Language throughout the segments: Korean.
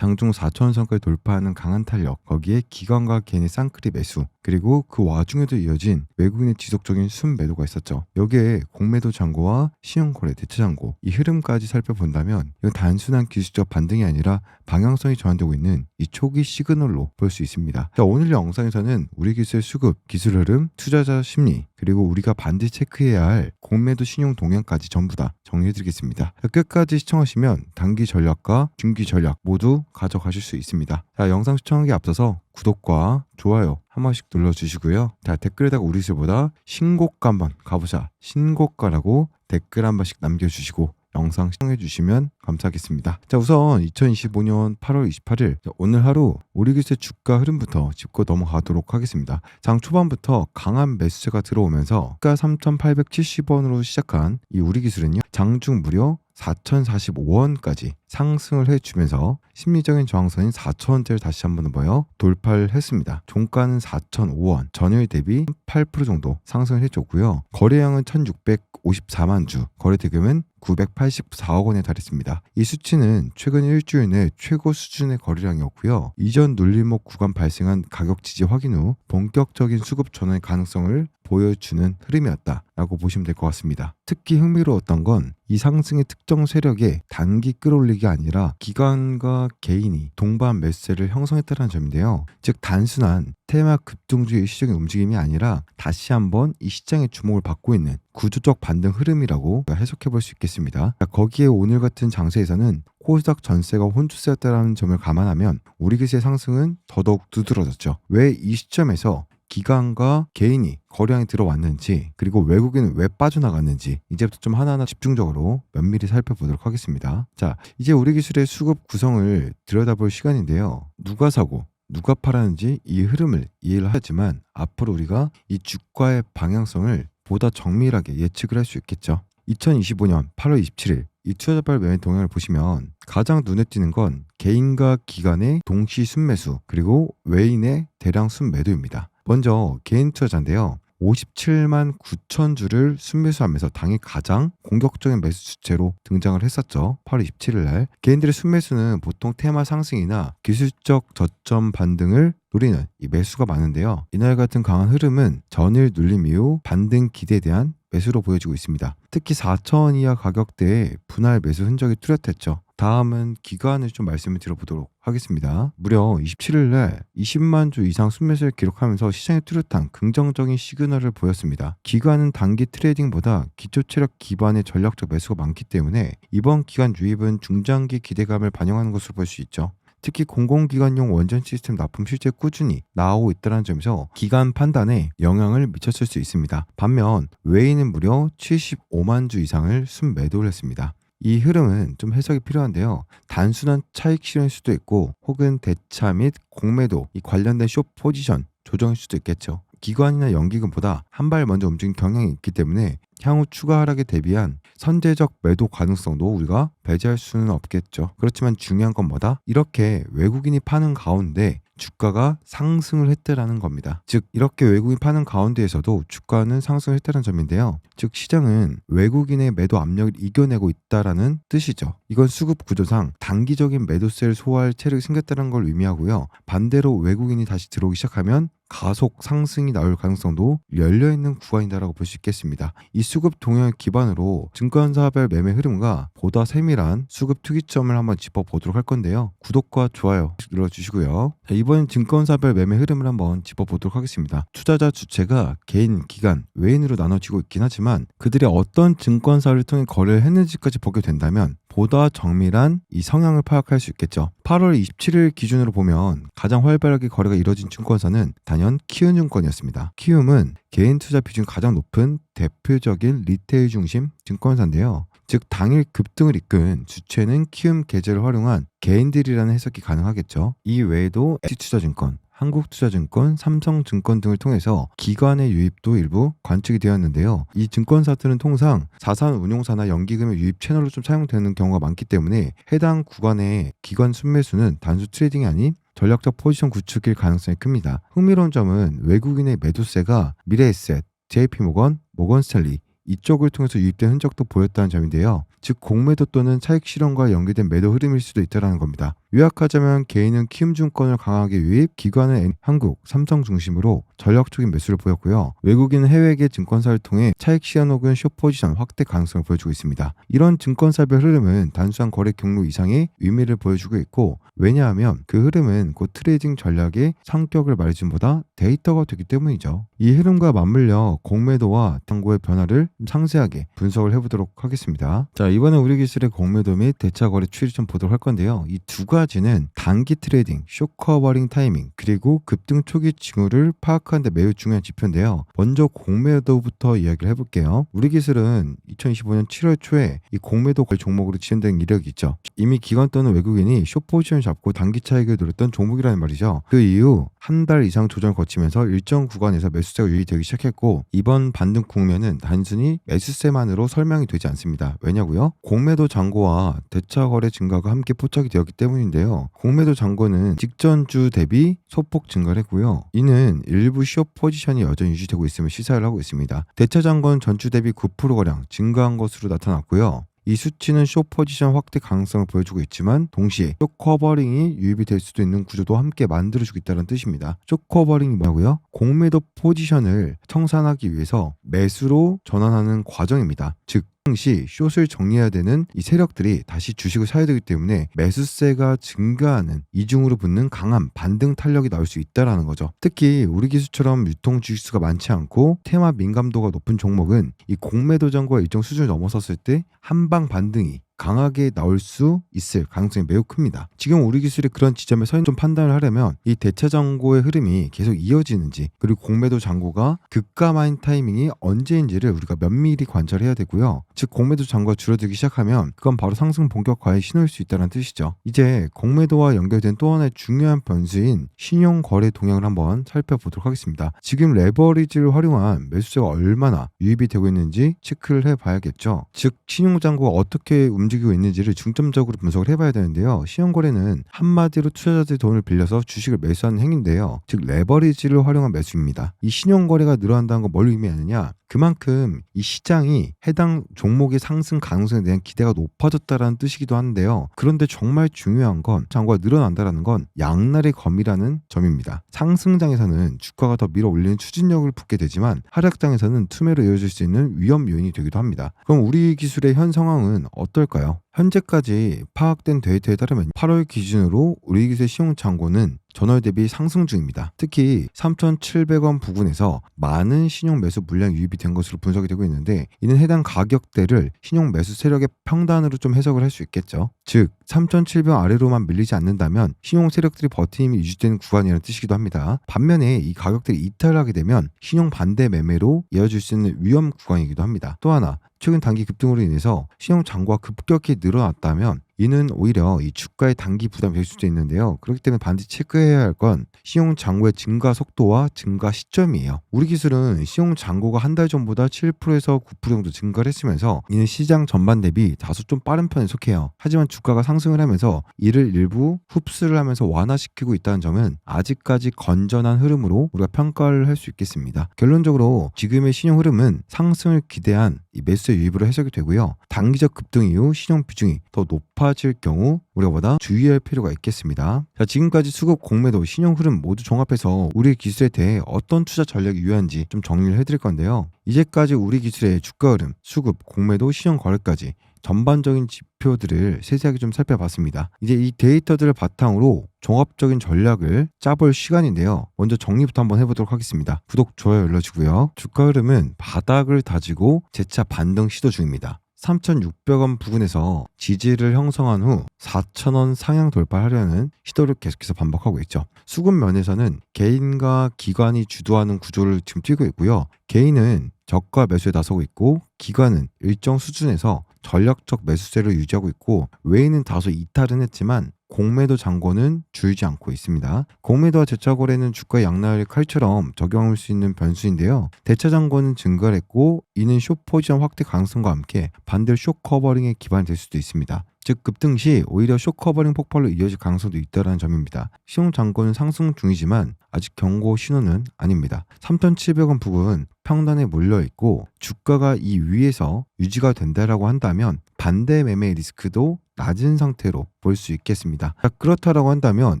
장중 4천원선까지 돌파하는 강한 탄력, 거기에 기관과 개인의 쌍끌이 매수, 그리고 그 와중에도 이어진 외국인의 지속적인 순매도가 있었죠. 여기에 공매도 잔고와 신용거래 대체 잔고, 이 흐름까지 살펴본다면 이건 단순한 기술적 반등이 아니라 방향성이 전환되고 있는 이 초기 시그널로 볼 수 있습니다. 자, 오늘 영상에서는 우리 기술의 수급, 기술 흐름, 투자자 심리, 그리고 우리가 반드시 체크해야 할 공매도 신용 동향까지 전부 다 정리해드리겠습니다. 끝까지 시청하시면 단기 전략과 중기 전략 모두 가져가실 수 있습니다. 자, 영상 시청하기 앞서서 구독과 좋아요 한 번씩 눌러주시고요. 자, 댓글에다가 우리 기술보다 신고가 한번 가보자, 신고가라고 댓글 한 번씩 남겨주시고 영상 시청해주시면 감사하겠습니다. 자, 우선 2025년 8월 28일 오늘 하루 우리 기술의 주가 흐름부터 짚고 넘어가도록 하겠습니다. 장 초반부터 강한 매수세가 들어오면서 주가 3,870원으로 시작한 이 우리 기술은요, 장중 무려 4,045원까지 상승을 해주면서 심리적인 저항선인 4,000원대를 다시 한번 돌파를 했습니다. 종가는 4,005원, 전일 대비 8% 정도 상승을 해줬고요. 거래량은 1,654만 주, 거래대금은 984억 원에 달했습니다. 이 수치는 최근 일주일 내 최고 수준의 거래량이었고요. 이전 눌림목 구간 발생한 가격 지지 확인 후 본격적인 수급 전환의 가능성을 보여주는 흐름이었다라고 보시면 될 것 같습니다. 특히 흥미로웠던 건 이 상승의 특정 세력의 단기 끌어올리기 아니라 기관과 개인이 동반 매수세를 형성했다는 점인데요. 즉 단순한 테마 급등주의 시장의 움직임이 아니라 다시 한번 이 시장의 주목을 받고 있는 구조적 반등 흐름이라고 해석해 볼 수 있겠습니다. 거기에 오늘 같은 장세에서는 코스닥 전세가 혼주세였다는 점을 감안하면 우리 기술의 상승은 더더욱 두드러졌죠. 왜 이 시점에서 기관과 개인이 거래량이 들어왔는지, 그리고 외국인은 왜 빠져나갔는지 이제부터 좀 하나하나 집중적으로 면밀히 살펴보도록 하겠습니다. 자, 이제 우리 기술의 수급 구성을 들여다볼 시간인데요. 누가 사고 누가 팔았는지 이 흐름을 이해를 하지만 앞으로 우리가 이 주가의 방향성을 보다 정밀하게 예측을 할 수 있겠죠. 2025년 8월 27일 이 투자자별 매매 동향을 보시면 가장 눈에 띄는 건 개인과 기관의 동시 순매수, 그리고 외인의 대량 순매도입니다. 먼저 개인 투자자인데요. 57만 9천 주를 순매수하면서 당일 가장 공격적인 매수 주체로 등장을 했었죠. 8월 27일 날 개인들의 순매수는 보통 테마 상승이나 기술적 저점 반등을 노리는 이 매수가 많은데요. 이날 같은 강한 흐름은 전일 눌림 이후 반등 기대에 대한 매수로 보여지고 있습니다. 특히 4,000원 이하 가격대에 분할 매수 흔적이 뚜렷했죠. 다음은 기관을 좀 말씀을 드려보도록 하겠습니다. 무려 27일날 20만 주 이상 순매수를 기록하면서 시장에 뚜렷한 긍정적인 시그널을 보였습니다. 기관은 단기 트레이딩보다 기초 체력 기반의 전략적 매수가 많기 때문에 이번 기간 유입은 중장기 기대감을 반영하는 것으로 볼 수 있죠. 특히 공공기관용 원전 시스템 납품 실제 꾸준히 나오고 있다는 점에서 기관 판단에 영향을 미쳤을 수 있습니다. 반면 외인은 무려 75만 주 이상을 순매도를 했습니다. 이 흐름은 좀 해석이 필요한데요. 단순한 차익 실현일 수도 있고 혹은 대차 및 공매도 이 관련된 숏 포지션 조정일 수도 있겠죠. 기관이나 연기금보다 한 발 먼저 움직인 경향이 있기 때문에 향후 추가 하락에 대비한 선제적 매도 가능성도 우리가 배제할 수는 없겠죠. 그렇지만 중요한 건 뭐다? 이렇게 외국인이 파는 가운데 주가가 상승을 했다라는 겁니다. 즉 이렇게 외국인이 파는 가운데에서도 주가는 상승을 했다는 점인데요. 즉 시장은 외국인의 매도 압력을 이겨내고 있다라는 뜻이죠. 이건 수급 구조상 단기적인 매도세를 소화할 체력이 생겼다는 걸 의미하고요. 반대로 외국인이 다시 들어오기 시작하면 가속 상승이 나올 가능성도 열려있는 구간이다라고 볼 수 있겠습니다. 이 수급 동향을 기반으로 증권사별 매매 흐름과 보다 세밀한 수급 특이점을 한번 짚어보도록 할 건데요. 구독과 좋아요 눌러주시고요. 자, 이번 증권사별 매매 흐름을 한번 짚어보도록 하겠습니다. 투자자 주체가 개인, 기관, 외인으로 나눠지고 있긴 하지만 그들이 어떤 증권사를 통해 거래를 했는지까지 보게 된다면 보다 정밀한 이 성향을 파악할 수 있겠죠. 8월 27일 기준으로 보면 가장 활발하게 거래가 이뤄진 증권사는 단연 키움증권이었습니다. 키움은 개인 투자 비중이 가장 높은 대표적인 리테일 중심 증권사인데요. 즉 당일 급등을 이끈 주체는 키움 계좌를 활용한 개인들이라는 해석이 가능하겠죠. 이 외에도 SH투자증권, 한국투자증권, 삼성증권 등을 통해서 기관의 유입도 일부 관측이 되었는데요. 이 증권사들은 통상 자산운용사나 연기금의 유입 채널로 좀 사용되는 경우가 많기 때문에 해당 구간의 기관 순매수는 단수 트레이딩이 아닌 전략적 포지션 구축일 가능성이 큽니다. 흥미로운 점은 외국인의 매도세가 미래에셋, JP모건, 모건스탠리 이쪽을 통해서 유입된 흔적도 보였다는 점인데요. 즉 공매도 또는 차익 실현과 연계된 매도 흐름일 수도 있다는 겁니다. 요약하자면 개인은 키움증권을 강하게 유입, 기관은 한국, 삼성 중심으로 전략적인 매수를 보였고요. 외국인은 해외계 증권사를 통해 차익 실현 혹은 숏포지션 확대 가능성을 보여주고 있습니다. 이런 증권사별 흐름은 단순한 거래 경로 이상의 의미를 보여주고 있고, 왜냐하면 그 흐름은 곧 트레이딩 전략의 성격을 말해줌보다 데이터가 되기 때문이죠. 이 흐름과 맞물려 공매도와 당고의 변화를 상세하게 분석을 해보도록 하겠습니다. 자, 이번에 우리 기술의 공매도 및 대차 거래 추이를 좀 보도록 할 건데요. 이 두 가지는 단기 트레이딩, 숏커버링 타이밍, 그리고 급등 초기 징후를 파악하는 데 매우 중요한 지표인데요. 먼저 공매도부터 이야기를 해볼게요. 우리 기술은 2025년 7월 초에 이 공매도 거래 종목으로 지정된 이력이 있죠. 이미 기관 또는 외국인이 숏포지션을 잡고 단기 차익을 노렸던 종목이라는 말이죠. 그 이후 한 달 이상 조정을 거치면서 일정 구간에서 매수세가 유입되기 시작했고, 이번 반등 국면은 단순히 매수세만으로 설명이 되지 않습니다. 왜냐고요? 공매도 잔고와 대차 거래 증가가 함께 포착이 되었기 때문인데요. 공매도 잔고는 직전 주 대비 소폭 증가를 했고요. 이는 일부 숏 포지션이 여전히 유지되고 있음을 시사를 하고 있습니다. 대차 잔고는 전주 대비 9%가량 증가한 것으로 나타났고요. 이 수치는 숏 포지션 확대 가능성을 보여주고 있지만 동시에 숏 커버링이 유입이 될 수도 있는 구조도 함께 만들어주고 있다는 뜻입니다. 숏 커버링이 뭐냐고요? 공매도 포지션을 청산하기 위해서 매수로 전환하는 과정입니다. 즉 당시 숏을 정리해야 되는 이 세력들이 다시 주식을 사야 되기 때문에 매수세가 증가하는 이중으로 붙는 강한 반등 탄력이 나올 수 있다는 거죠. 특히 우리 기술처럼 유통 주식수가 많지 않고 테마 민감도가 높은 종목은 이 공매도 잔고가 일정 수준을 넘어섰을 때 한방 반등이 강하게 나올 수 있을 가능성이 매우 큽니다. 지금 우리 기술이 그런 지점에서 좀 판단을 하려면 이 대차 잔고의 흐름이 계속 이어지는지, 그리고 공매도 잔고가 급감한 타이밍이 언제인지를 우리가 면밀히 관찰해야 되고요. 즉 공매도 잔고가 줄어들기 시작하면 그건 바로 상승 본격화의 신호일 수 있다는 뜻이죠. 이제 공매도와 연결된 또 하나의 중요한 변수인 신용 거래 동향을 한번 살펴보도록 하겠습니다. 지금 레버리지를 활용한 매수세가 얼마나 유입이 되고 있는지 체크를 해봐야겠죠. 즉 신용 잔고가 어떻게 움직이고 있는지를 중점적으로 분석을 해봐야 되는데요. 신용거래는 한마디로 투자자들의 돈을 빌려서 주식을 매수하는 행위인데요. 즉 레버리지를 활용한 매수입니다. 이 신용거래가 늘어난다는 건 뭘 의미하느냐? 그만큼 이 시장이 해당 종목의 상승 가능성에 대한 기대가 높아졌다는 뜻이기도 한데요. 그런데 정말 중요한 건 잔고가 늘어난다는 건 양날의 검이라는 점입니다. 상승장에서는 주가가 더 밀어 올리는 추진력을 붙게 되지만 하락장에서는 투매로 이어질 수 있는 위험 요인이 되기도 합니다. 그럼 우리 기술의 현 상황은 어떨까요? 현재까지 파악된 데이터에 따르면 8월 기준으로 우리 기술의 신용 잔고는 전월 대비 상승 중입니다. 특히 3,700원 부근에서 많은 신용 매수 물량이 유입이 된 것으로 분석이 되고 있는데, 이는 해당 가격대를 신용 매수 세력의 평단으로 좀 해석을 할 수 있겠죠. 즉 3,700원 아래로만 밀리지 않는다면 신용 세력들이 버티임이 유지되는 구간이라는 뜻이기도 합니다. 반면에 이 가격들이 이탈하게 되면 신용 반대 매매로 이어질 수 있는 위험 구간이기도 합니다. 또 하나, 최근 단기 급등으로 인해서 신용 잔고가 급격히 늘어났다면 이는 오히려 이 주가의 단기 부담이 될 수도 있는데요. 그렇기 때문에 반드시 체크해야 할 건 신용 잔고의 증가 속도와 증가 시점이에요. 우리 기술은 신용 잔고가 한 달 전보다 7%에서 9% 정도 증가를 했으면서 이는 시장 전반 대비 다소 좀 빠른 편에 속해요. 하지만 주가가 상승을 하면서 이를 일부 흡수를 하면서 완화시키고 있다는 점은 아직까지 건전한 흐름으로 우리가 평가를 할 수 있겠습니다. 결론적으로 지금의 신용 흐름은 상승을 기대한 이 매수의 유입으로 해석이 되고요. 단기적 급등 이후 신용 비중이 더 높아질 경우 우리가 보다 주의할 필요가 있겠습니다. 자, 지금까지 수급, 공매도, 신용 흐름 모두 종합해서 우리 기술에 대해 어떤 투자 전략이 유효한지 좀 정리를 해드릴 건데요. 이제까지 우리 기술의 주가 흐름, 수급, 공매도, 신용 거래까지 전반적인 지표들을 세세하게 좀 살펴봤습니다. 이제 이 데이터들을 바탕으로 종합적인 전략을 짜볼 시간인데요. 먼저 정리부터 한번 해보도록 하겠습니다. 구독, 좋아요 눌러주고요. 주가 흐름은 바닥을 다지고 재차 반등 시도 중입니다. 3,600원 부근에서 지지를 형성한 후 4,000원 상향 돌파하려는 시도를 계속해서 반복하고 있죠. 수급 면에서는 개인과 기관이 주도하는 구조를 지금 띄고 있고요. 개인은 저가 매수에 나서고 있고, 기관은 일정 수준에서 전략적 매수세를 유지하고 있고, 외인은 다소 이탈은 했지만 공매도 잔고는 줄지 않고 있습니다. 공매도와 대차 거래는 주가 양날 칼처럼 적용할 수 있는 변수인데요. 대차 잔고는 증가를 했고, 이는 숏 포지션 확대 가능성과 함께 반대로 숏 커버링의 기반이 될 수도 있습니다. 즉 급등 시 오히려 숏 커버링 폭발로 이어질 가능성도 있다는 점입니다. 신용 잔고는 상승 중이지만 아직 경고 신호는 아닙니다. 3,700원 부근 평단에 몰려 있고, 주가가 이 위에서 유지가 된다라고 한다면 반대 매매 리스크도 낮은 상태로 볼 수 있겠습니다. 자, 그렇다라고 한다면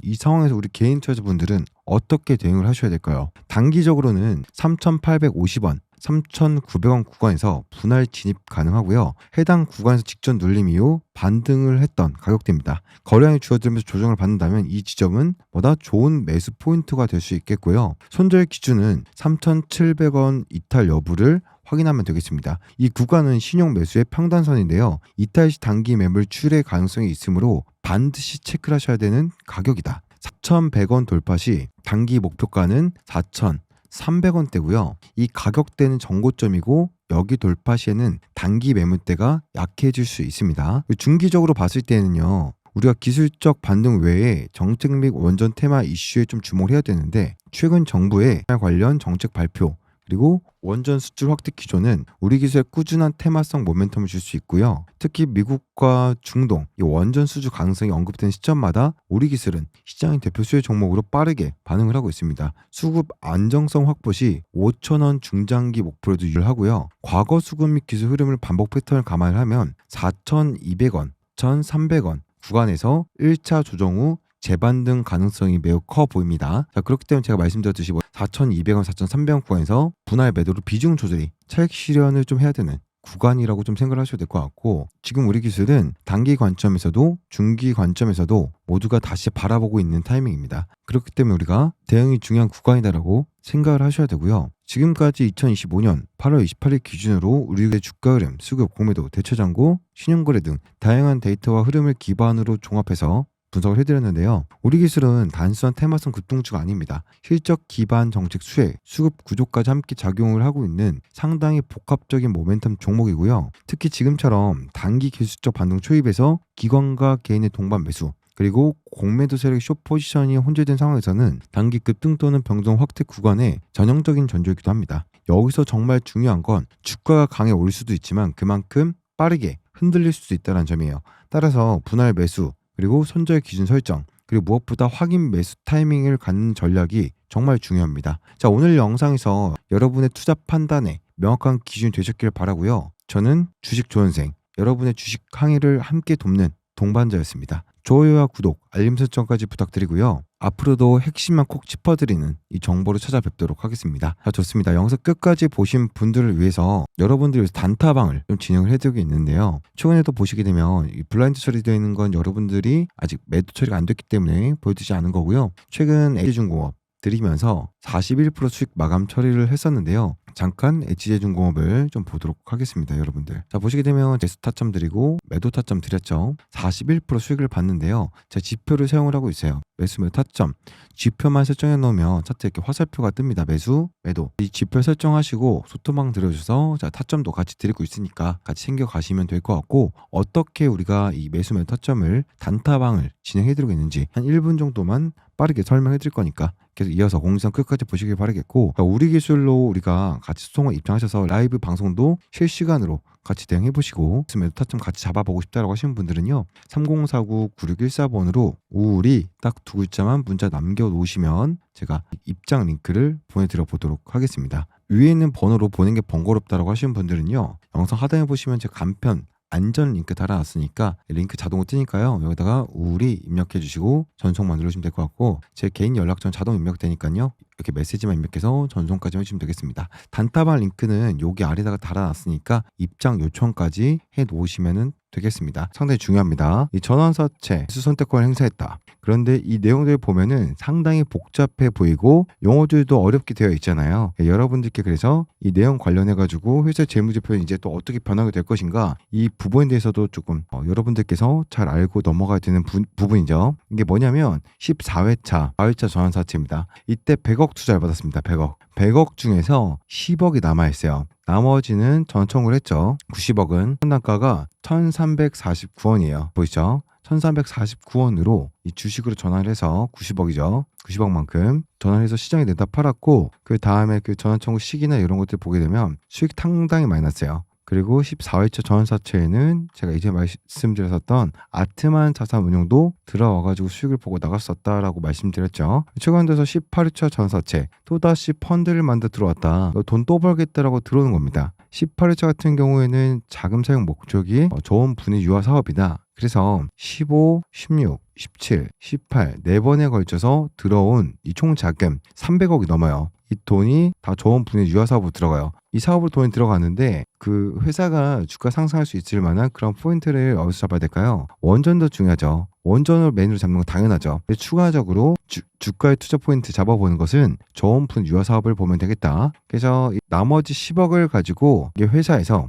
이 상황에서 우리 개인 투자자분들은 어떻게 대응을 하셔야 될까요? 단기적으로는 3,850원 3,900원 구간에서 분할 진입 가능하고요. 해당 구간에서 직전 눌림 이후 반등을 했던 가격대입니다. 거래량이 줄어들면서 조정을 받는다면 이 지점은 보다 좋은 매수 포인트가 될 수 있겠고요. 손절 기준은 3,700원 이탈 여부를 확인하면 되겠습니다. 이 구간은 신용 매수의 평단선인데요. 이탈 시 단기 매물 출회 가능성이 있으므로 반드시 체크를 하셔야 되는 가격이다. 4,100원 돌파 시 단기 목표가는 4,300원대고요. 이 가격대는 정고점이고 여기 돌파 시에는 단기 매물대가 약해질 수 있습니다. 중기적으로 봤을 때는요. 우리가 기술적 반등 외에 정책 및 원전 테마 이슈에 좀 주목을 해야 되는데 최근 정부의 관련 정책 발표 그리고 원전 수출 확대 기조는 우리 기술에 꾸준한 테마성 모멘텀을 줄 수 있고요. 특히 미국과 중동 이 원전 수주 가능성이 언급된 시점마다 우리 기술은 시장의 대표 수혜 종목으로 빠르게 반응을 하고 있습니다. 수급 안정성 확보 시 5,000원 중장기 목표로도 유효하고요. 과거 수급 및 기술 흐름을 반복 패턴을 감안을 하면 4,200원, 1,300원 구간에서 1차 조정 후 재반등 가능성이 매우 커 보입니다. 자, 그렇기 때문에 제가 말씀드렸듯이 4,200원, 4,300원 구간에서 분할 매도로 비중 조절이 차익 실현을 좀 해야 되는 구간이라고 좀 생각을 하셔도 될 것 같고 지금 우리 기술은 단기 관점에서도 중기 관점에서도 모두가 다시 바라보고 있는 타이밍입니다. 그렇기 때문에 우리가 대응이 중요한 구간이다라고 생각을 하셔야 되고요. 지금까지 2025년 8월 28일 기준으로 우리의 주가 흐름, 수급, 공매도, 대체장고, 신용거래 등 다양한 데이터와 흐름을 기반으로 종합해서 분석을 해드렸는데요. 우리 기술은 단순한 테마성 급등주가 아닙니다. 실적 기반 정책 수혜, 수급 구조까지 함께 작용을 하고 있는 상당히 복합적인 모멘텀 종목이고요. 특히 지금처럼 단기 기술적 반등 초입에서 기관과 개인의 동반 매수 그리고 공매도 세력의 숏 포지션이 혼재된 상황에서는 단기 급등 또는 변동 확대 구간의 전형적인 전조이기도 합니다. 여기서 정말 중요한 건 주가가 강해 올 수도 있지만 그만큼 빠르게 흔들릴 수도 있다는 점이에요. 따라서 분할 매수 그리고 손절 기준 설정 그리고 무엇보다 확인 매수 타이밍을 갖는 전략이 정말 중요합니다. 자, 오늘 영상에서 여러분의 투자 판단에 명확한 기준이 되셨길 바라고요. 저는 주식 조은생, 여러분의 주식 항해를 함께 돕는 동반자였습니다. 좋아요와 구독, 알림 설정까지 부탁드리고요. 앞으로도 핵심만 콕 짚어드리는 이 정보를 찾아뵙도록 하겠습니다. 자, 좋습니다. 영상 끝까지 보신 분들을 위해서 여러분들 위해서 단타방을 좀 진행을 해드리고 있는데요. 최근에도 보시게 되면 이 블라인드 처리되어 있는 건 여러분들이 아직 매도 처리가 안 됐기 때문에 보여드리지 않은 거고요. 최근 LG중공업 드리면서 41% 수익 마감 처리를 했었는데요. 잠깐 HJ중공업을 좀 보도록 하겠습니다, 여러분들. 자, 보시게 되면 재수 타점 드리고 매도 타점 드렸죠. 41% 수익을 봤는데요. 제 지표를 사용을 하고 있어요. 매수 매도 타점 지표만 설정해 놓으면 차트에 이렇게 화살표가 뜹니다. 매수 매도 이 지표 설정하시고 소토방 들어주셔서 자, 타점도 같이 드리고 있으니까 같이 챙겨 가시면 될 것 같고 어떻게 우리가 이 매수 매도 타점을 단타방을 진행해 드리고 있는지 한 1분 정도만 빠르게 설명해 드릴 거니까 계속 이어서 공지사항 끝까지 보시길 바라겠고 우리 기술로 우리가 같이 소통을 입장하셔서 라이브 방송도 실시간으로 같이 대응해 보시고 매도 타점 같이 잡아보고 싶다라고 하시는 분들은요 3049-9614번으로 우리 딱 두 글자만 문자 남겨놓으시면 제가 입장 링크를 보내드려 보도록 하겠습니다. 위에 있는 번호로 보낸 게 번거롭다라고 하시는 분들은요 영상 하단에 보시면 제가 간편 안전 링크 달아놨으니까 링크 자동으로 뜨니까요 여기다가 우리 입력해 주시고 전송만 누르시면 될 것 같고 제 개인 연락처는 자동 입력되니까요 이렇게 메시지만 입력해서 전송까지 해주시면 되겠습니다. 단타방 링크는 여기 아래다가 달아놨으니까 입장 요청까지 해 놓으시면 되겠습니다. 상당히 중요합니다. 이 전환사채 수선택권을 행사했다. 그런데 이 내용들을 보면은 상당히 복잡해 보이고 용어들도 어렵게 되어 있잖아요. 여러분들께 그래서 이 내용 관련해 가지고 회사 재무제표는 이제 또 어떻게 변하게 될 것인가 이 부분에 대해서도 조금 여러분들께서 잘 알고 넘어가야 되는 부분이죠. 이게 뭐냐면 14회차 4회차 전환사채입니다. 이때 100억 투자를 받았습니다. 100억 중에서 10억이 남아있어요. 나머지는 전 청구를 했죠. 90억은 현단가가 1349원이에요. 보이죠? 1349원으로 이 주식으로 전환을 해서 90억이죠. 90억만큼 전환을 해서 시장에 내다 팔았고 그 다음에 그 전환 청구 시기나 이런 것들 보게 되면 수익 상당히 많이 났어요. 그리고 14회차 전환사채에는 제가 이제 말씀드렸었던 아트만 자산운용도 들어와가지고 수익을 보고 나갔었다라고 말씀드렸죠. 최근 들어서 18회차 전환사채 또다시 펀드를 만들어 들어왔다. 돈 또 벌겠다라고 들어오는 겁니다. 18회차 같은 경우에는 자금 사용 목적이 좋은 분해 유화 사업이다. 그래서 15, 16, 17, 18 4번에 걸쳐서 들어온 이 총 자금 300억이 넘어요. 이 돈이 다 좋은 분해 유화 사업으로 들어가요. 이 사업으로 돈이 들어가는데 그 회사가 주가 상승할 수 있을 만한 그런 포인트를 어디서 잡아야 될까요? 원전도 중요하죠. 원전을 메인으로 잡는 건 당연하죠. 근데 추가적으로 주가의 투자 포인트 잡아보는 것은 좋은 분해 유화 사업을 보면 되겠다. 그래서 이 나머지 10억을 가지고 이게 회사에서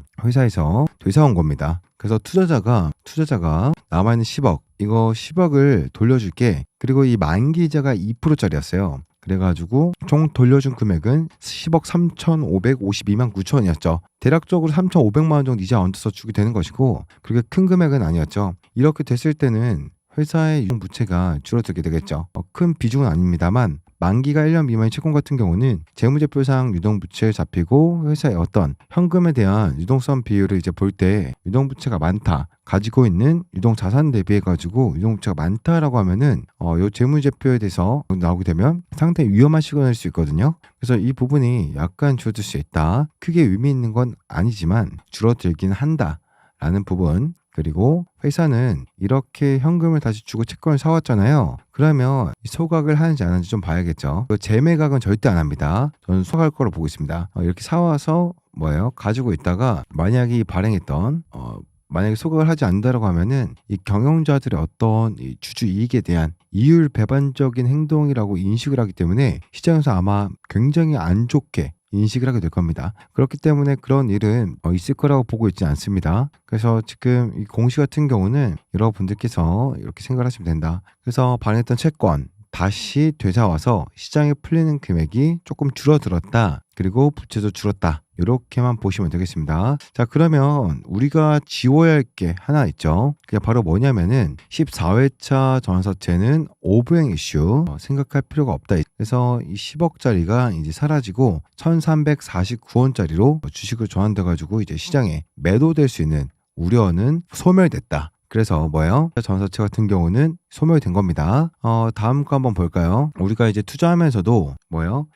되사온 겁니다. 그래서 투자자가 남아있는 10억 이거 10억을 돌려줄게. 그리고 이 만기 이자가 2%짜리였어요. 그래가지고 총 돌려준 금액은 10억 3,552만 9천이었죠. 대략적으로 3,500만 원 정도 이자 얹어서 주게 되는 것이고 그렇게 큰 금액은 아니었죠. 이렇게 됐을 때는 회사의 유동부채가 줄어들게 되겠죠. 큰 비중은 아닙니다만 만기가 1년 미만의 채권 같은 경우는 재무제표상 유동부채 잡히고 회사의 어떤 현금에 대한 유동성 비율을 이제 볼 때 유동부채가 많다. 가지고 있는 유동자산 대비해 가지고 유동부채가 많다라고 하면은 요 재무제표에 대해서 나오게 되면 상당히 위험한 시그널일 수 있거든요. 그래서 이 부분이 약간 줄어들 수 있다. 크게 의미 있는 건 아니지만 줄어들긴 한다라는 부분. 그리고 회사는 이렇게 현금을 다시 주고 채권을 사왔잖아요. 그러면 소각을 하는지 안 하는지 좀 봐야겠죠. 재매각은 절대 안 합니다. 저는 소각할 거로 보고 있습니다. 이렇게 사와서 가지고 있다가 만약에 만약에 소각을 하지 않는다고 하면은 이 경영자들의 어떤 이 주주 이익에 대한 이율 배반적인 행동이라고 인식을 하기 때문에 시장에서 아마 굉장히 안 좋게 인식을 하게 될 겁니다. 그렇기 때문에 그런 일은 있을 거라고 보고 있지 않습니다. 그래서 지금 이 공시 같은 경우는 여러분들께서 이렇게 생각을 하시면 된다. 그래서 발행했던 채권 다시 되사와서 시장에 풀리는 금액이 조금 줄어들었다. 그리고 부채도 줄었다. 이렇게만 보시면 되겠습니다. 자, 그러면 우리가 지워야 할 게 하나 있죠. 그게 바로 뭐냐면은 14회차 전환사채는 오브행 이슈 생각할 필요가 없다. 그래서 이 10억짜리가 이제 사라지고 1349원짜리로 주식을 전환돼가지고 이제 시장에 매도될 수 있는 우려는 소멸됐다. 그래서 전환사채 같은 경우는 소멸된 겁니다. 다음 거 한번 볼까요? 우리가 이제 투자하면서도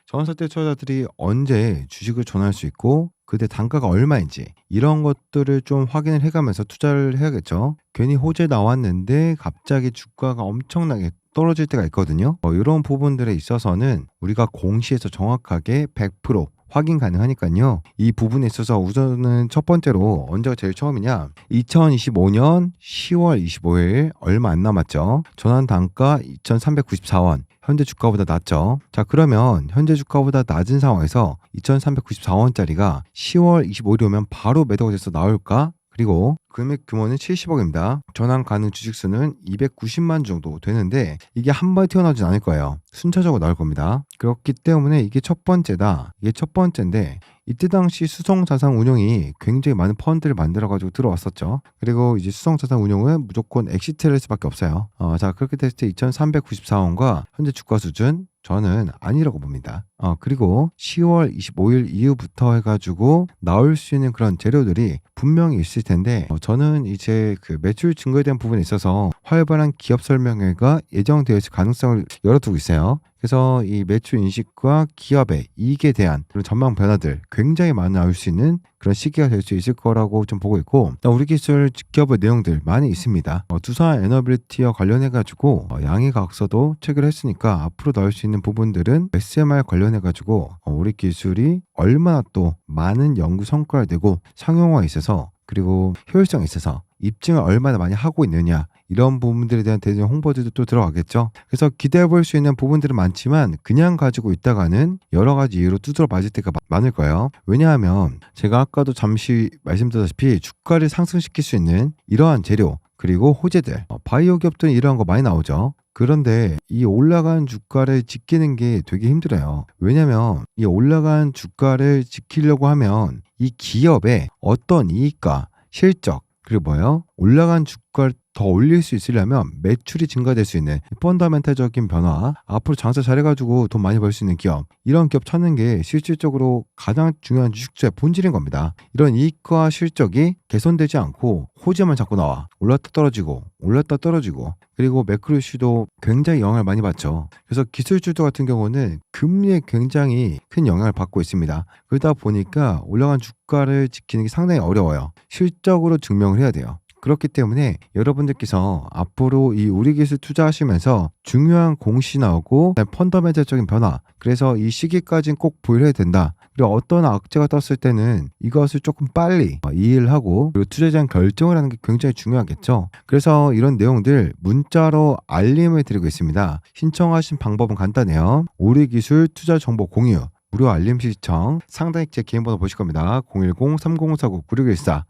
전환사채 투자자들이 언제 주식을 전환할 수 있고 그때 단가가 얼마인지 이런 것들을 좀 확인을 해가면서 투자를 해야겠죠. 괜히 호재 나왔는데 갑자기 주가가 엄청나게 떨어질 때가 있거든요. 이런 부분들에 있어서는 우리가 공시에서 정확하게 100% 확인 가능하니까요. 이 부분에 있어서 우선은 첫 번째로 언제가 제일 처음이냐? 2025년 10월 25일 얼마 안 남았죠. 전환 단가 2,394원. 현재 주가보다 낮죠. 자, 그러면 현재 주가보다 낮은 상황에서 2,394원짜리가 10월 25일이 오면 바로 매도가 돼서 나올까? 그리고 금액 규모는 70억입니다. 전환 가능 주식수는 290만 정도 되는데 이게 한 번에 튀어나오진 않을 거예요. 순차적으로 나올 겁니다. 그렇기 때문에 이게 첫 번째다. 이게 첫 번째인데 이때 당시 수성자산 운용이 굉장히 많은 펀드를 만들어가지고 들어왔었죠. 그리고 이제 수성자산 운용은 무조건 엑시트를 할 수밖에 없어요. 자, 그렇게 됐을 때 2,394원과 현재 주가 수준 저는 아니라고 봅니다. 그리고 10월 25일 이후부터 해가지고 나올 수 있는 그런 재료들이 분명히 있을 텐데 저는 이제 그 매출 증거에 대한 부분에 있어서 활발한 기업 설명회가 예정되어 있을 가능성을 열어두고 있어요. 그래서 이 매출 인식과 기업의 이익에 대한 그런 전망 변화들 굉장히 많이 나올 수 있는 그런 시기가 될 수 있을 거라고 좀 보고 있고 우리 기술 지켜볼 내용들 많이 있습니다. 두산 에너빌리티와 관련해가지고 양해 각서도 체결 했으니까 앞으로 나올 수 있는 부분들은 SMR 관련해가지고 우리 기술이 얼마나 또 많은 연구 성과를 내고 상용화에 있어서 그리고 효율성에 있어서 입증을 얼마나 많이 하고 있느냐 이런 부분들에 대한 대중 홍보들도 또 들어가겠죠. 그래서 기대해 볼 수 있는 부분들은 많지만 그냥 가지고 있다가는 여러 가지 이유로 두드러 맞을 때가 많을 거예요. 왜냐하면 제가 아까도 잠시 말씀드렸다시피 주가를 상승시킬 수 있는 이러한 재료 그리고 호재들 바이오 기업들은 이러한 거 많이 나오죠. 그런데 이 올라간 주가를 지키는 게 되게 힘들어요. 왜냐하면 이 올라간 주가를 지키려고 하면 이 기업의 어떤 이익과 실적 그리고 올라간 주가를 더 올릴 수 있으려면 매출이 증가될 수 있는 펀더멘탈적인 변화, 앞으로 장사 잘해가지고 돈 많이 벌 수 있는 기업, 이런 기업 찾는 게 실질적으로 가장 중요한 주식투자의 본질인 겁니다. 이런 이익과 실적이 개선되지 않고 호재만 자꾸 나와 올랐다 떨어지고 그리고 매크로 이슈도 굉장히 영향을 많이 받죠. 그래서 기술주도 같은 경우는 금리에 굉장히 큰 영향을 받고 있습니다. 그러다 보니까 올라간 주가를 지키는 게 상당히 어려워요. 실적으로 증명을 해야 돼요. 그렇기 때문에 여러분들께서 앞으로 이 우리기술 투자하시면서 중요한 공시 나오고 펀더멘탈적인 변화, 그래서 이 시기까지는 꼭 보유해야 된다. 그리고 어떤 악재가 떴을 때는 이것을 조금 빨리 이해를 하고 그리고 투자에 대한 결정을 하는 게 굉장히 중요하겠죠. 그래서 이런 내용들 문자로 알림을 드리고 있습니다. 신청하신 방법은 간단해요. 우리기술 투자 정보 공유 무료 알림 신청, 상단에 제 개인 번호 보실 겁니다. 010-3049-9614.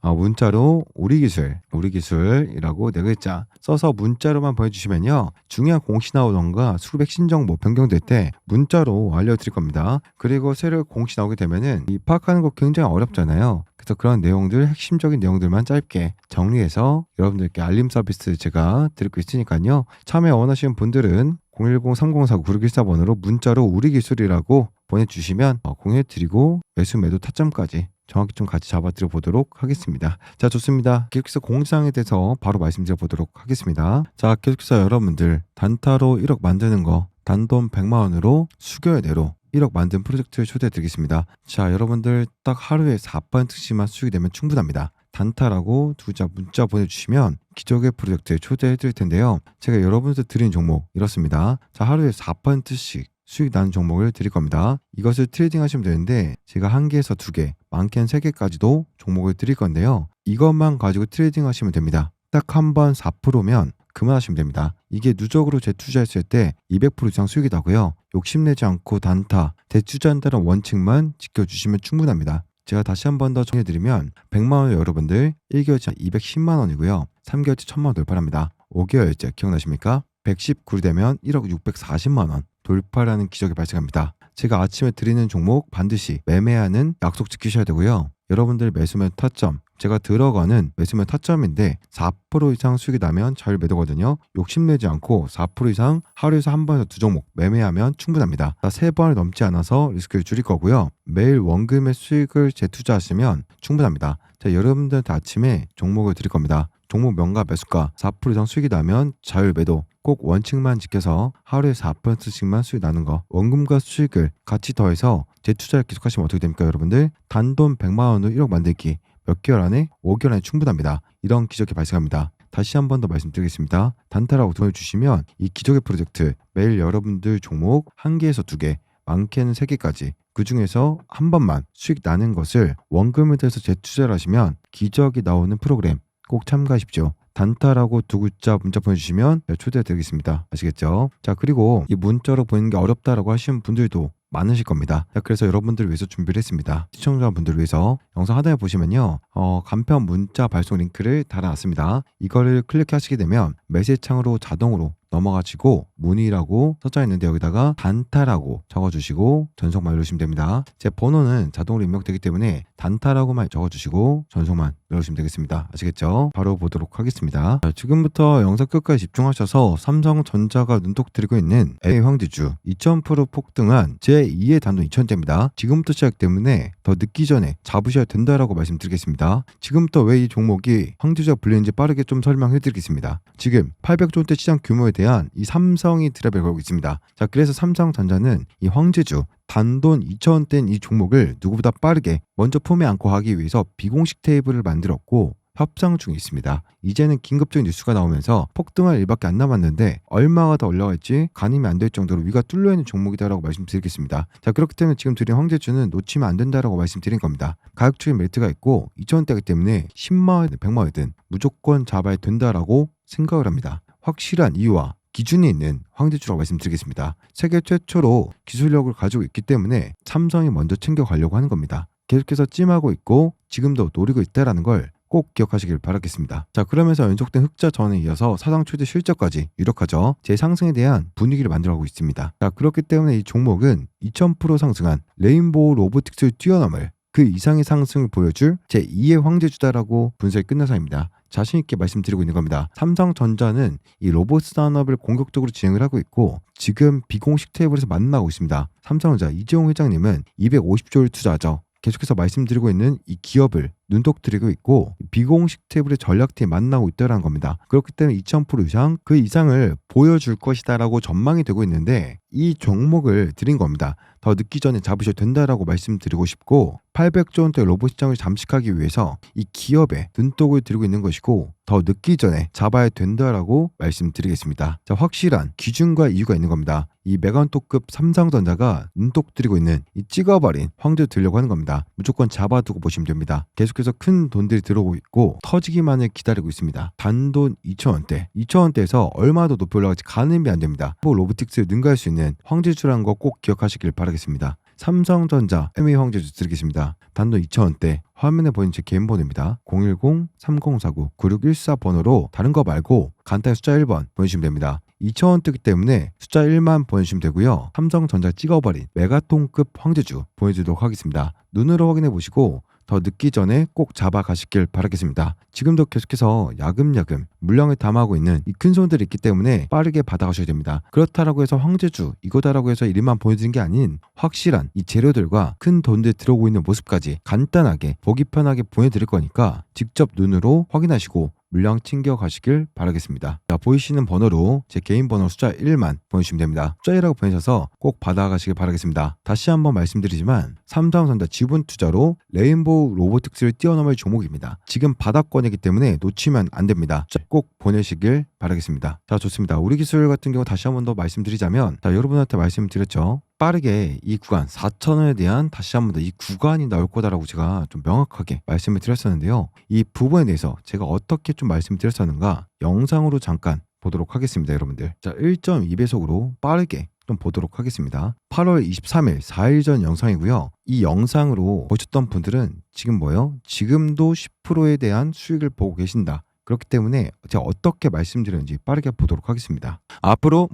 문자로 우리기술이라고 네 글자 써서 문자로만 보내주시면요, 중요한 공시 나오던가 수급 핵심 정보 변경될 때 문자로 알려드릴 겁니다. 그리고 새로 공시 나오게 되면은 이 파악하는 거 굉장히 어렵잖아요. 그래서 그런 내용들, 핵심적인 내용들만 짧게 정리해서 여러분들께 알림 서비스 제가 드리고 있으니까요, 참여 원하시는 분들은 010-3049-9614번으로 문자로 우리기술이라고 보내주시면 공유해드리고 매수 매도 타점까지 정확히 좀 같이 잡아드려 보도록 하겠습니다. 자, 좋습니다. 계속해서 공시사항에 대해서 바로 말씀드려 보도록 하겠습니다. 자, 계속해서 여러분들 단타로 1억 만드는 거, 단돈 100만 원으로 수교외대로 1억 만든 프로젝트를 초대해 드리겠습니다. 자, 여러분들 딱 하루에 4%씩만 수익이 되면 충분합니다. 단타라고 두 글자 문자 보내주시면 기적의 프로젝트에 초대해 드릴 텐데요. 제가 여러분들 드린 종목 이렇습니다. 자, 하루에 4%씩 수익 나는 종목을 드릴 겁니다. 이것을 트레이딩 하시면 되는데 제가 1개에서 2개, 많게는 3개까지도 종목을 드릴 건데요. 이것만 가지고 트레이딩 하시면 됩니다. 딱 한 번 4%면 그만하시면 됩니다. 이게 누적으로 재투자했을 때 200% 이상 수익이 나고요. 욕심내지 않고 단타, 대투자한다는 원칙만 지켜주시면 충분합니다. 제가 다시 한 번 더 정리해드리면 100만 원 여러분들 1개월째 210만 원이고요. 3개월째 1000만 원 돌파합니다. 5개월째 기억나십니까? 119일 되면 1억 640만 원 돌파라는 기적이 발생합니다. 제가 아침에 드리는 종목 반드시 매매하는 약속 지키셔야 되고요. 여러분들 매수면 타점, 제가 들어가는 매수면 타점인데 4% 이상 수익이 나면 자율 매도거든요. 욕심내지 않고 4% 이상 하루에서 한 번에서 두 종목 매매하면 충분합니다. 3번을 넘지 않아서 리스크를 줄일 거고요. 매일 원금의 수익을 재투자하시면 충분합니다. 자, 여러분들한테 아침에 종목을 드릴 겁니다. 종목 명가 매수가 4% 이상 수익이 나면 자율 매도, 꼭 원칙만 지켜서 하루에 4%씩만 수익 나는 거, 원금과 수익을 같이 더해서 재투자를 계속하시면 어떻게 됩니까 여러분들? 단돈 100만 원으로 1억 만들기 몇 개월 안에, 5개월 안에 충분합니다. 이런 기적이 발생합니다. 다시 한 번 더 말씀드리겠습니다. 단타라고 도움주시면 이 기적의 프로젝트 매일 여러분들 종목 1개에서 2개, 많게는 3개까지 그 중에서 한 번만 수익 나는 것을 원금을 대해서 재투자를 하시면 기적이 나오는 프로그램 꼭 참가하십시오. 단타라고 두 글자 문자 보내주시면 초대해 드리겠습니다. 아시겠죠? 자, 그리고 이 문자로 보내는 게 어렵다라고 하시는 분들도 많으실 겁니다. 자, 그래서 여러분들을 위해서 준비를 했습니다. 시청자분들을 위해서 영상 하단에 보시면요, 간편 문자 발송 링크를 달아놨습니다. 이거를 클릭하시게 되면 메시지 창으로 자동으로 넘어가시고 문의라고 써져 있는데 여기다가 단타라고 적어주시고 전송만 누르시면 됩니다. 제 번호는 자동으로 입력되기 때문에 단타라고만 적어주시고 전송만 누르시면 되겠습니다. 아시겠죠? 바로 보도록 하겠습니다. 자, 지금부터 영상 끝까지 집중하셔서 삼성전자가 눈독 들이고 있는 LA 황지주 2000% 폭등한 제2의 단돈 2000대입니다. 지금부터 시작 때문에 더 늦기 전에 잡으셔야 된다라고 말씀드리겠습니다. 지금부터 왜 이 종목이 황지주가 불리는지 빠르게 좀 설명해 드리겠습니다. 지금 800조 원대 시장 규모에 대한 이 삼성이 드랍을 걸고 있습니다. 자, 그래서 삼성전자는 이 황지주 단돈 2,000원대인 이 종목을 누구보다 빠르게 먼저 품에 안고 하기 위해서 비공식 테이블을 만들었고 협상 중에 있습니다. 이제는 긴급적인 뉴스가 나오면서 폭등할 일밖에 안 남았는데 얼마가 더 올라갈지 가늠이 안 될 정도로 위가 뚫려있는 종목이다라고 말씀드리겠습니다. 자, 그렇기 때문에 지금 드린 황제주는 놓치면 안 된다라고 말씀드린 겁니다. 가격적인 메리트가 있고 2,000원대이기 때문에 10만원이든 100만원이든 무조건 잡아야 된다라고 생각을 합니다. 확실한 이유와 기준이 있는 황제주라고 말씀드리겠습니다. 세계 최초로 기술력을 가지고 있기 때문에 삼성이 먼저 챙겨가려고 하는 겁니다. 계속해서 찜하고 있고 지금도 노리고 있다라는 걸 꼭 기억하시길 바라겠습니다. 자, 그러면서 연속된 흑자 전에 이어서 사상 최대 실적까지 유력하죠. 재상승에 대한 분위기를 만들어가고 있습니다. 자, 그렇기 때문에 이 종목은 2000% 상승한 레인보우 로보틱스를 뛰어넘을 그 이상의 상승을 보여줄 제2의 황제주다라고 분석이 끝나서입니다. 자신있게 말씀드리고 있는 겁니다. 삼성전자는 이 로봇 산업을 공격적으로 진행을 하고 있고 지금 비공식 테이블에서 만나고 있습니다. 삼성전자 이재용 회장님은 250조를 투자하죠. 계속해서 말씀드리고 있는 이 기업을 눈독 들이고 있고 비공식 테이블의 전략팀이 만나고 있다는 겁니다. 그렇기 때문에 2000% 이상 그 이상을 보여줄 것이다라고 전망이 되고 있는데 이 종목을 드린 겁니다. 더 늦기 전에 잡으셔도 된다라고 말씀드리고 싶고 800조 원대 로봇 시장을 잠식하기 위해서 이 기업에 눈독을 들이고 있는 것이고 더 늦기 전에 잡아야 된다라고 말씀드리겠습니다. 자, 확실한 기준과 이유가 있는 겁니다. 이 메가톤급 삼성전자가 눈독 들이고 있는 이 찍어버린 황제 들려고 하는 겁니다. 무조건 잡아두고 보시면 됩니다. 계속해서 큰 돈들이 들어오고 있고 터지기만을 기다리고 있습니다. 단돈 2,000원대 2,000원대에서 얼마 더 높이 올라갈지 가늠이 안 됩니다. 로보틱스를 능가할 수 있는 황제주라는 거 꼭 기억하시길 바라겠습니다. 삼성전자 M&A 황제주 드리겠습니다. 단돈 2,000원대 화면에 보이는 제 개인 번호입니다. 010-3049-9614 번호로 다른 거 말고 간단히 숫자 1번 보내주시면 됩니다. 2,000원대이기 때문에 숫자 1만 보내주시면 되고요. 삼성전자 찍어버린 메가톤급 황제주 보내주도록 하겠습니다. 눈으로 확인해 보시고 더 늦기 전에 꼭 잡아가시길 바라겠습니다. 지금도 계속해서 야금야금 물량을 담아하고 있는 이 큰 손들이 있기 때문에 빠르게 받아가셔야 됩니다. 그렇다라고 해서 황제주 이거다라고 해서 이름만 보여드린 게 아닌 확실한 이 재료들과 큰 돈들 들어오고 있는 모습까지 간단하게 보기 편하게 보내드릴 거니까 직접 눈으로 확인하시고 물량 챙겨가시길 바라겠습니다. 자, 보이시는 번호로 제 개인 번호 숫자 1만 보내주시면 됩니다. 숫자 1이라고 보내셔서 꼭 받아가시길 바라겠습니다. 다시 한번 말씀드리지만 삼성전자 지분 투자로 레인보우 로보틱스를 뛰어넘을 종목입니다. 지금 바닥권이기 때문에 놓치면 안 됩니다. 꼭 보내시길 바라겠습니다. 자, 좋습니다. 우리 기술 같은 경우 다시 한번 더 말씀드리자면 여러분한테 말씀드렸죠. 빠르게 이 구간 4,000원에 대한 다시 한번 더 이 구간이 나올 거다라고 제가 좀 명확하게 말씀을 드렸었는데요. 이 부분에 대해서 제가 어떻게 좀 말씀드렸었는가 영상으로 잠깐 보도록 하겠습니다, 여러분들. 자, 1.2배속으로 빠르게 좀 보도록 하겠습니다. 8월 23일 4일 전 영상이고요. 이 영상으로 보셨던 분들은 지금 지금도 10%에 대한 수익을 보고 계신다. 그렇기 때문에 제가 어떻게 말씀드렸는지 빠르게 보도록 하겠습니다. 앞으로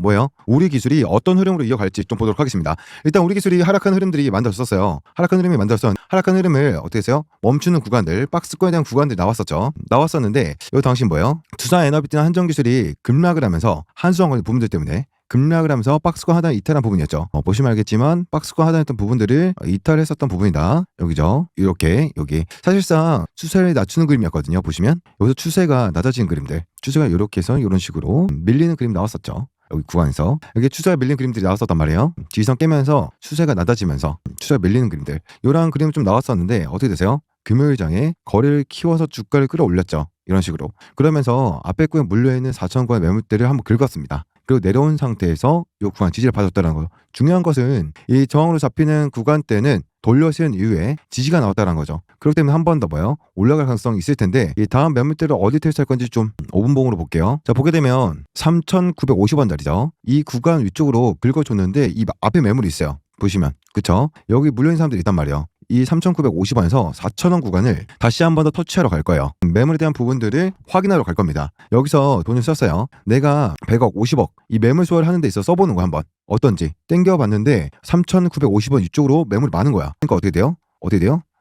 우리 기술이 어떤 흐름으로 이어갈지 좀 보도록 하겠습니다. 일단 우리 기술이 하락한 흐름들이 만들어졌어요. 하락한 흐름을 어떻게 했어요? 멈추는 구간들, 박스권에 대한 구간들이 나왔었는데 이 당시 두산에너비티나 한정기술이 급락을 하면서 한수원 부분들 때문에 급락을 하면서 박스권 하단을 이탈한 부분이었죠. 보시면 알겠지만 박스권 하단했던 부분들을 이탈했었던 부분이다. 여기죠. 이렇게 여기 사실상 추세를 낮추는 그림이었거든요. 보시면 여기서 추세가 낮아지는 그림들, 추세가 이렇게 해서 이런 식으로 밀리는 그림 나왔었죠. 여기 구간에서 여기 추세가 밀리는 그림들이 나왔었단 말이에요. 지지선 깨면서 추세가 낮아지면서 추세가 밀리는 그림들, 이런 그림 좀 나왔었는데 어떻게 되세요? 금요일장에 거래를 키워서 주가를 끌어올렸죠. 이런 식으로. 그러면서 앞에 구에 물려있는 4,000원의 매물대를 한번 긁었습니다. 그리고 내려온 상태에서 이 구간 지지를 받았다는 거예요. 중요한 것은 이 저항으로 잡히는 구간대는 돌려세운 이후에 지지가 나왔다는 거죠. 그렇기 때문에 한 번 더 올라갈 가능성이 있을 텐데 이 다음 매물대를 어디 테스트할 건지 좀 5분봉으로 볼게요. 자, 보게 되면 3,950원짜리죠. 이 구간 위쪽으로 긁어줬는데 이 앞에 매물이 있어요. 보시면 그쵸? 여기 물려있는 사람들이 있단 말이에요. 이 3,950원에서 4,000원 구간을 다시 한 번 더 터치하러 갈 거예요. 매물에 대한 부분들을 확인하러 갈 겁니다. 여기서 돈을 썼어요. 내가 100억, 50억 이 매물 소화를 하는 데 있어 써보는 거야. 한번 어떤지 땡겨봤는데 3,950원 이쪽으로 매물이 많은 거야. 그러니까 어떻게 돼요?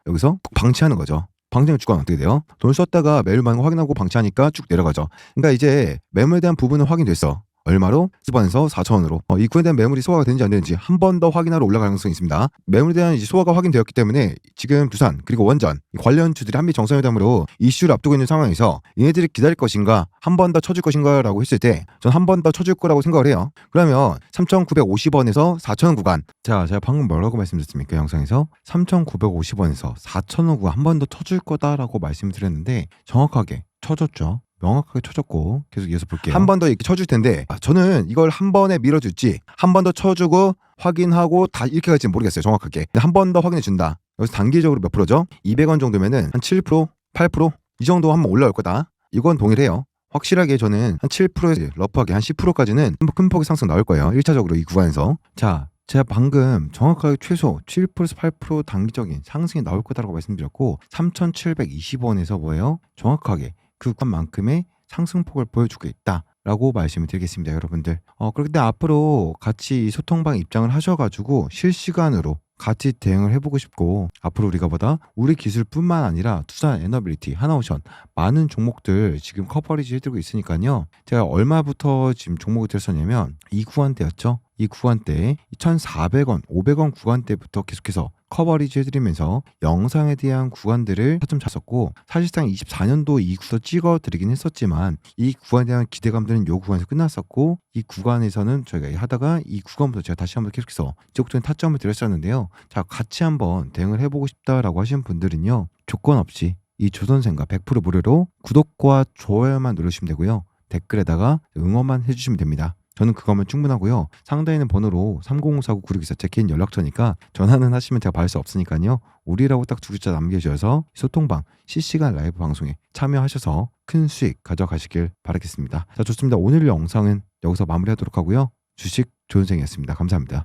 여기서 방치하는 거죠. 방치하는 주가는 어떻게 돼요? 돈을 썼다가 매물 많은 거 확인하고 방치하니까 쭉 내려가죠. 그러니까 이제 매물에 대한 부분은 확인됐어. 얼마로? 10원에서 4,000원으로. 이 구에 대한 매물이 소화가 되는지 안 되는지 한 번 더 확인하러 올라갈 가능성이 있습니다. 매물에 대한 이제 소화가 확인되었기 때문에 지금 두산 그리고 원전 관련주들이 한미 정상회담으로 이슈를 앞두고 있는 상황에서 얘네들이 기다릴 것인가 한 번 더 쳐줄 것인가 라고 했을 때 전 한 번 더 쳐줄 거라고 생각을 해요. 그러면 3,950원에서 4,000원 구간, 자, 제가 방금 뭐라고 말씀드렸습니까? 영상에서 3,950원에서 4,000원 구간 한 번 더 쳐줄 거다라고 말씀드렸는데 정확하게 쳐줬죠. 명확하게 쳐줬고 계속 이어서 볼게요. 한 번 더 이렇게 쳐줄 텐데 저는 이걸 한 번에 밀어줄지 한 번 더 쳐주고 확인하고 다 이렇게 갈지 모르겠어요. 정확하게 한 번 더 확인해 준다. 여기서 단기적으로 몇 프로죠? 200원 정도면은 한 7%, 8% 이 정도 한번 올라올 거다. 이건 동일해요. 확실하게 저는 한 7%에서 러프하게 한 10%까지는 큰 폭의 상승 나올 거예요. 1차적으로 이 구간에서. 자, 제가 방금 정확하게 최소 7%에서 8% 단기적인 상승이 나올 거다라고 말씀드렸고 3,720원에서 정확하게 그 구간만큼의 상승폭을 보여주고 있다라고 말씀을 드리겠습니다, 여러분들. 그렇기 때문에 앞으로 같이 소통방 입장을 하셔가지고 실시간으로 같이 대응을 해보고 싶고, 앞으로 우리가 보다 우리 기술뿐만 아니라 투자 에너빌리티, 하나오션 많은 종목들 지금 커버리지 해드리고 있으니까요. 제가 얼마부터 지금 종목을 들었었냐면 이 구간대였죠. 이 구간대 1,400원, 500원 구간대부터 계속해서 커버리지 해드리면서 영상에 대한 구간들을 차점 잤었고, 사실상 24년도 이 구서 찍어드리긴 했었지만 이 구간에 대한 기대감들은 이 구간에서 끝났었고, 이 구간에서는 저희가 하다가 이 구간부터 제가 다시 한번 계속해서 지속적인 타점을 드렸었는데요. 자, 같이 한번 대응을 해보고 싶다라고 하시는 분들은요, 조건 없이 이 조선생과 100% 무료로 구독과 좋아요만 누르시면 되고요. 댓글에다가 응원만 해주시면 됩니다. 저는 그거면 충분하고요. 상단에 있는 번호로 3054-9624 제 개인 연락처니까 전화는 하시면 제가 받을 수 없으니까요. 우리라고 딱 두 글자 남겨주셔서 소통방 실시간 라이브 방송에 참여하셔서 큰 수익 가져가시길 바라겠습니다. 자, 좋습니다. 오늘 영상은 여기서 마무리하도록 하고요. 주식 조은생이었습니다. 감사합니다.